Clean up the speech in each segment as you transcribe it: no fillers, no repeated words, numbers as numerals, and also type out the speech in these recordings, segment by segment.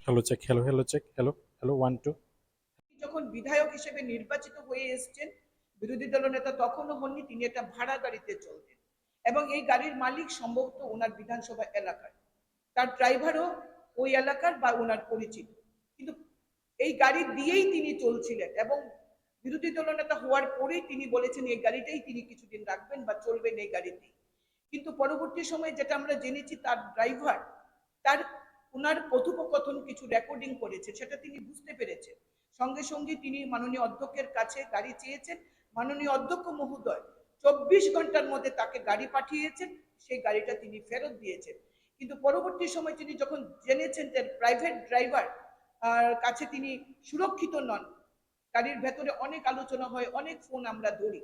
Hello check, hello check, hello 1 2। যখন বিধায়ক হিসেবে নির্বাচিত হয়ে এসেছেন, বিরোধী দলনেতা তখনও হননি, তিনি একটা ভাড়া গাড়িতে চলতেন এবং এই গাড়ির মালিক সম্ভবত ওনার বিধানসভা এলাকার, তার ড্রাইভারও ওই এলাকার বা ওনার পরিচিত। কিন্তু এই গাড়ি দিয়েই তিনি চলছিলেন এবং বিরোধী দলনেতা হওয়ার পরেই তিনি বলেছেন এই গাড়িটাই তিনি কিছুদিন রাখবেন বা চলবেন এই গাড়িতেই। কিন্তু পরবর্তী সময়ে যেটা আমরা জেনেছি, তার ড্রাইভার তার ওনার কথোপকথন কিছু রেকর্ডিং করেছে, সেটা তিনি বুঝতে পেরেছেন। সঙ্গে সঙ্গে তিনি মাননীয় অধ্যক্ষের কাছে গাড়ি চেয়েছেন। মাননীয় অধ্যক্ষ মহোদয় 24 ঘন্টার মধ্যে তাকে গাড়ি পাঠিয়েছেন, সেই গাড়িটা তিনি ফেরত দিয়েছেন। কিন্তু পরবর্তী সময় তিনি যখন জেনেছেন যে প্রাইভেট ড্রাইভার কাছে তিনি সুরক্ষিত নন, গাড়ির ভেতরে অনেক আলোচনা হয়, অনেক ফোন আমরা ধরি,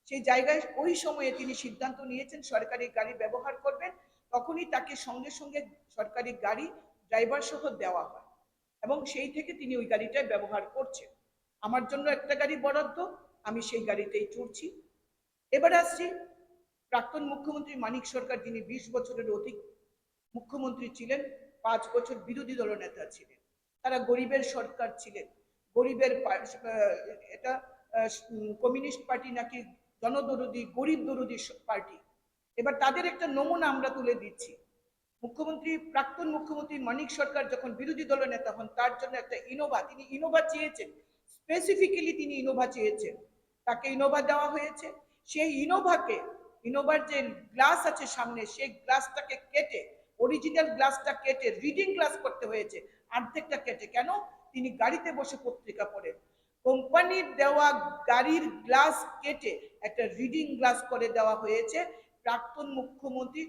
সেই জায়গায় ওই সময়ে তিনি সিদ্ধান্ত নিয়েছেন সরকারি গাড়ি ব্যবহার করবেন। তখনই তাকে সঙ্গে সঙ্গে সরকারি গাড়ি ড্রাইভার সহ দেওয়া হয় এবং সেই থেকে তিনি ওই গাড়িটাই ব্যবহার করছেন। আমার জন্য একটা গাড়ি বরাদ্দ, আমি সেই গাড়িতেই চড়ছি। এবার আসছি প্রাক্তন মুখ্যমন্ত্রী মানিক সরকার, যিনি 20 বছরের অধিক মুখ্যমন্ত্রী ছিলেন, 5 বছর বিরোধী দলনেতা ছিলেন। তারা গরিবের সরকার ছিলেন, গরিবের এটা কমিউনিস্ট পার্টি নাকি জনদরদি গরিব দরদি পার্টি। এবার তাদের একটা নমুনা আমরা তুলে দিচ্ছি। প্রাক্তন মুখ্যমন্ত্রী মানিক সরকার যখন বিরোধী দলের নেতা হন, তার জন্য একটা ইনোভা, তিনি ইনোভা চেয়েছেন, স্পেসিফিক্যালি তিনি ইনোভা চেয়েছেন, তাকে ইনোভা দেওয়া হয়েছে। সেই ইনোভার যে গ্লাস আছে সামনে, সেই গ্লাসটাকে কেটে, অরিজিনাল গ্লাসটা কেটে রিডিং গ্লাস করতে হয়েছে, অর্ধেকটা কেটে। কেন? তিনি গাড়িতে বসে পত্রিকা পড়েন। কোম্পানির দেওয়া গাড়ির গ্লাস কেটে একটা রিডিং গ্লাস করে দেওয়া হয়েছে। প্রাক্তন মুখ্যমন্ত্রী,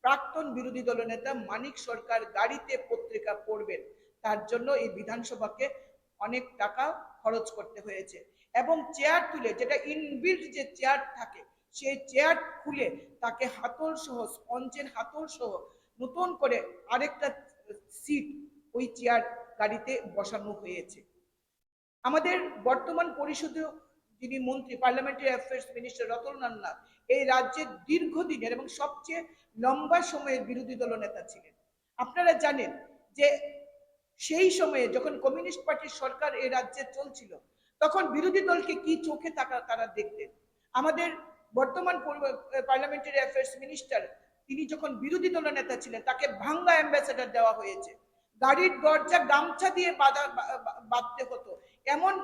প্রাক্তন বিরোধী দলনেতা মানিক সরকার গাড়িতে পত্রিকা পড়বেন, তার জন্য এই বিধানসভাকে অনেক টাকা খরচ করতে হয়েছে। এবং চেয়ার তুলে, যেটা ইনবিল্ট যে চেয়ার থাকে, সেই চেয়ার খুলে তাকে হাতল সহ, স্পঞ্জের হাতল সহ নতুন করে আরেকটা সিট ওই চেয়ার গাড়িতে বসানো হয়েছে। আমাদের বর্তমান পরিষদীয় যিনি মন্ত্রী, parliamentary affairs minister Ratanlal Nath, এই রাজ্যের দীর্ঘদিনের এবং সবচেয়ে লম্বা সময়ের বিরোধী দলনেতা ছিলেন। আপনারা জানেন যে সেই সময়ে যখন কমিউনিস্ট পার্টির সরকার এই রাজ্যে চলছিল, তখন বিরোধী দলকে কি চোখে তারা দেখতেন। আমাদের বর্তমান পার্লামেন্টারি অ্যাফেয়ার্স মিনিস্টার, তিনি যখন বিরোধী দলনেতা ছিলেন, তাকে ভাঙ্গা অ্যাম্বাসেডর দেওয়া হয়েছে। গাড়ির দরজা গামছা দিয়ে বাঁধতে হতো, এমন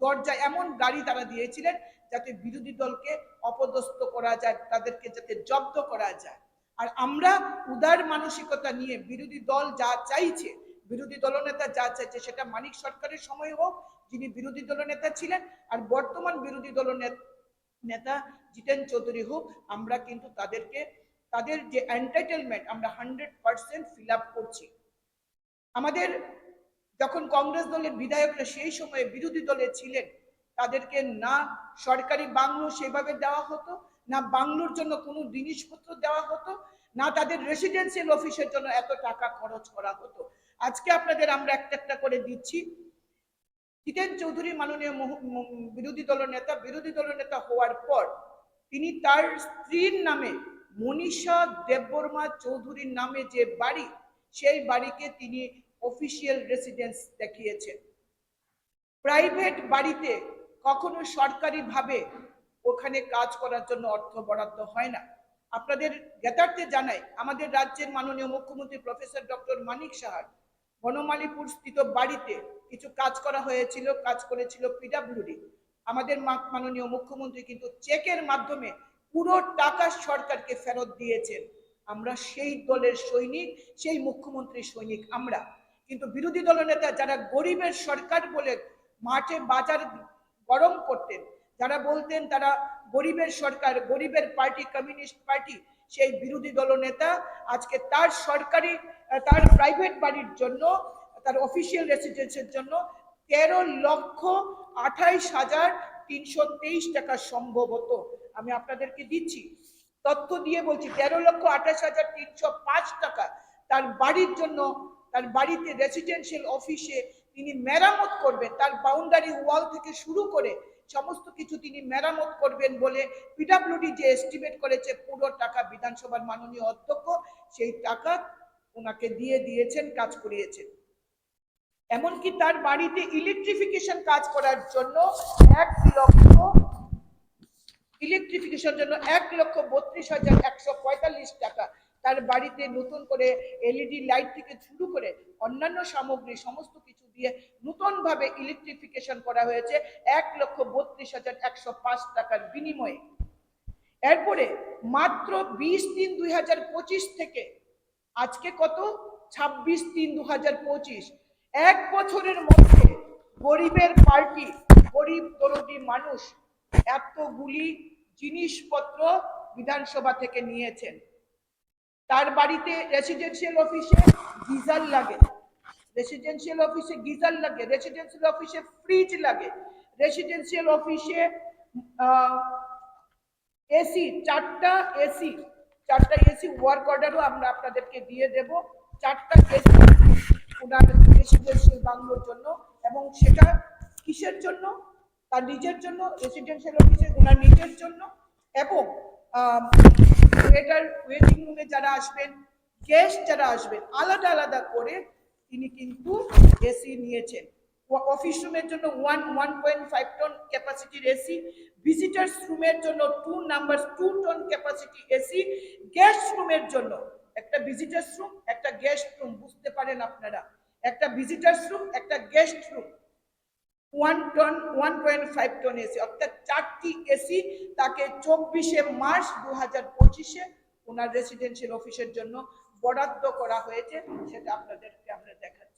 দরজা, এমন গাড়ি তারা দিয়েছিলেন যাতে বিরোধী দলকে অপদস্থ করা যায়, তাদেরকে যাতে জব্দ করা যায়। আর আমরা উদার মানসিকতা নিয়ে বিরোধী দল যা চাইছে, বিরোধী দলনেতা যা চাইছে, সেটা মানিক সরকারের সময় হোক, যিনি বিরোধী দলনেতা ছিলেন, আর বর্তমান বিরোধী দলনেতা জিতেন চৌধুরী হোক, আমরা কিন্তু তাদের যে এন্টাইটেলমেন্ট আমরা 100% ফিল আপ করছি। আমাদের যখন কংগ্রেস দলের বিধায়করা সেই সময়ে বিরোধী দলে ছিলেন, তাদেরকে না সরকারি বাংলো সেভাবে দেওয়া হতো, না বাংলোর জন্য কোনো জিনিসপত্র দেওয়া হতো, না তাদের রেসিডেন্সিয়াল অফিসের জন্য এত টাকা খরচ করা হতো। আজকে আপনাদের আমরা একটা একটা করে দিচ্ছি। জিতেন চৌধুরী মাননীয় বিরোধী দলনেতা হওয়ার পর তিনি তার স্ত্রীর নামে, মনীষা দেববর্মা চৌধুরীর নামে যে বাড়ি, সেই বাড়িকে তিনি অফিসিয়াল রেসিডেন্স দেখিয়েছেন। প্রাইভেট বাড়িতে কখনো সরকারিভাবে ওখানে কাজ করার জন্য অর্থ বরাদ্দ হয় না। আপনাদের জ্ঞাতার্থে জানাই, আমাদের রাজ্যের মাননীয় মুখ্যমন্ত্রী প্রফেসর ডক্টর মানিক সাহার বনমালীপুর স্থিত বাড়িতে কিছু কাজ করা হয়েছিল, কাজ করেছিল পিডব্লিউডি। আমাদের মাননীয় মুখ্যমন্ত্রী কিন্তু চেকের মাধ্যমে পুরো টাকা সরকারকে ফেরত দিয়েছেন। আমরা সেই দলের সৈনিক, সেই মুখ্যমন্ত্রীর সৈনিক আমরা। কিন্তু বিরোধী দলনেতা যারা গরিবের সরকার বলে মাঠে বাজার গরম করতেন, যারা বলতেন তারা গরিবের সরকার, গরিবের পার্টি, কমিউনিস্ট পার্টি, সেই বিরোধী দলনেতা আজকে তার প্রাইভেট বাড়ির জন্য, তার অফিসিয়াল রেসিডেন্সের জন্য 13,28,323 টাকা সম্ভবত, আমি আপনাদেরকে দিচ্ছি তথ্য দিয়ে বলছি, 13,28,305 টাকা তার বাড়ির জন্য, তার বাড়িতে রেসিডেন্সিয়াল অফিসে তিনি মেরামত করবেন। তার বাউন্ডারি ওয়াল থেকে শুরু করে সমস্ত কিছু তিনি মেরামত করবেন বলে পিডব্লিউডি যে এস্টিমেট করেছে পুরো টাকা বিধানসভার মাননীয় অধ্যক্ষ সেই টাকা ওনাকে দিয়ে দিয়েছেন, কাজ করিয়েছেন। এমনকি তার বাড়িতে ইলেকট্রিফিকেশন কাজ করার জন্য 1,32,145 টাকা, তার বাড়িতে নতুন করে এলইডি লাইট থেকে শুরু করে অন্যান্য সামগ্রী সমস্ত কিছু দিয়ে নতুন ভাবে ইলেকট্রিফিকেশন করা হয়েছে 1,32,105 টাকার বিনিময়ে। এরপরে মাত্র 20/3/2025 থেকে আজকে কত 26/3/2025, এক বছরের মধ্যে গরিবের পার্টি, গরিব দরদি মানুষ এতগুলি জিনিসপত্র বিধানসভা থেকে নিয়েছেন। তার বাড়িতে রেসিডেন্সিয়াল অফিসে গিজার লাগে, রেসিডেন্সিয়াল অফিসে গিজার লাগে, রেসিডেন্সিয়াল অফিসে ফ্রিজ লাগে, রেসিডেন্সিয়াল অফিসে এসি, চারটা এসি ওয়ার্ক অর্ডারও আমরা আপনাদেরকে দিয়ে দেব, 4টা এসি ওনার রেসিডেন্সিয়াল বাংলোর জন্য। এবং সেটা কিসের জন্য? তার নিজের জন্য, রেসিডেন্সিয়াল অফিসে ওনার নিজের জন্য। এবং ওয়েটিং রুমে যারা আসবেন, গেস্ট যারা আসবেন, আলাদা আলাদা করে তিনি কিন্তু এসি নিয়েছেন। অফিস রুমের জন্য 1.5 টন ক্যাপাসিটির এসি, ভিজিটার্স রুমের জন্য 2 টন ক্যাপাসিটি এসি, গেস্ট রুমের জন্য একটা ভিজিটার্স রুম, একটা গেস্ট রুম, বুঝতে পারেন আপনারা, একটা ভিজিটার্স রুম, একটা গেস্ট রুম, 1.5 টন এসি, অর্থাৎ 4টি এসি তাকে 24শে মার্চ 2025-এ ওনার রেসিডেন্সিয়াল অফিসের জন্য বরাদ্দ করা হয়েছে। সেটা আপনাদেরকে আমরা দেখাচ্ছি।